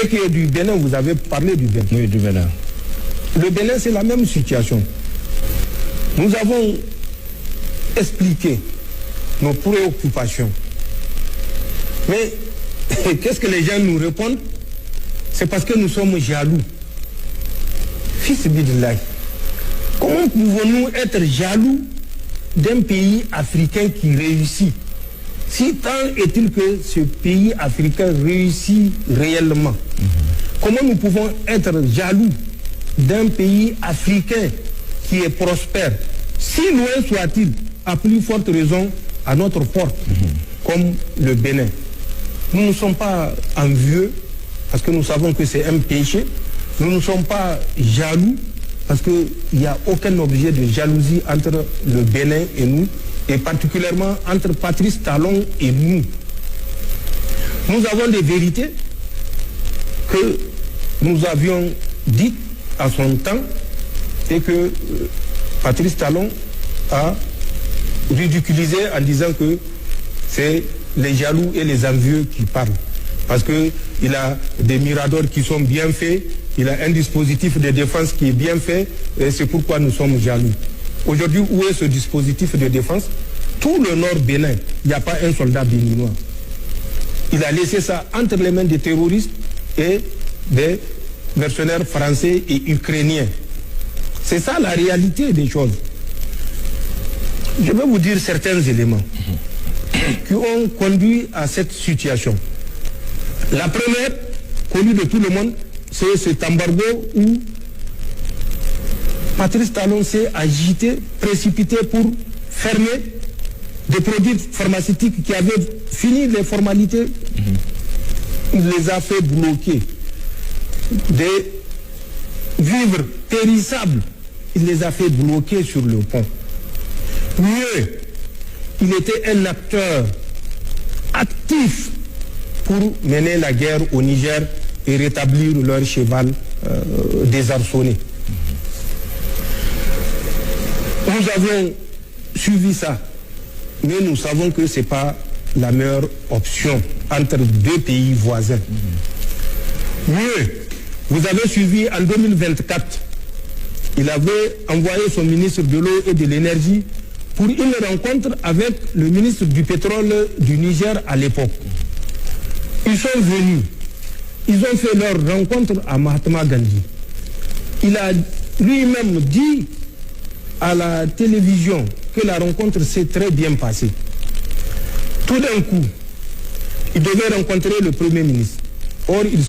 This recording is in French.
Ce qui est du Bénin, vous avez parlé du Bénin. Oui, du Bénin. Le Bénin, c'est la même situation. Nous avons expliqué nos préoccupations. Mais qu'est-ce que les gens nous répondent? C'est parce que nous sommes jaloux. Fils Bidillahi, comment pouvons-nous être jaloux d'un pays africain qui réussit? Si tant est-il que ce pays africain réussit réellement, comment nous pouvons être jaloux d'un pays africain qui est prospère, si loin soit-il, à plus forte raison à notre porte, comme le Bénin? Nous ne sommes pas envieux parce que nous savons que c'est un péché. Nous ne sommes pas jaloux parce qu'il n'y a aucun objet de jalousie entre le Bénin et nous, et particulièrement entre Patrice Talon et nous. Nous avons des vérités que nous avions dites à son temps et que Patrice Talon a ridiculisé en disant que c'est les jaloux et les envieux qui parlent. Parce qu'il a des miradors qui sont bien faits, il a un dispositif de défense qui est bien fait, et c'est pourquoi nous sommes jaloux. Aujourd'hui, où est ce dispositif de défense? Tout le nord Bénin, il n'y a pas un soldat béninois. Il a laissé ça entre les mains des terroristes et des mercenaires français et ukrainiens. C'est ça la réalité des choses. Je vais vous dire certains éléments qui ont conduit à cette situation. La première, connue de tout le monde, c'est cet embargo où Patrice Talon s'est agité, précipité pour fermer des produits pharmaceutiques qui avaient fini les formalités. Il les a fait bloquer. Des vivres périssables, il les a fait bloquer sur le pont. Mieux, il était un acteur actif pour mener la guerre au Niger et rétablir leur cheval désarçonné. Nous avons suivi ça, mais nous savons que ce n'est pas la meilleure option entre deux pays voisins. Mieux, vous avez suivi en 2024, il avait envoyé son ministre de l'eau et de l'énergie pour une rencontre avec le ministre du pétrole du Niger à l'époque. Ils sont venus, ils ont fait leur rencontre à Mahatma Gandhi. Il a lui-même dit à la télévision que la rencontre s'est très bien passée. Tout d'un coup, il devait rencontrer le Premier ministre. Or, il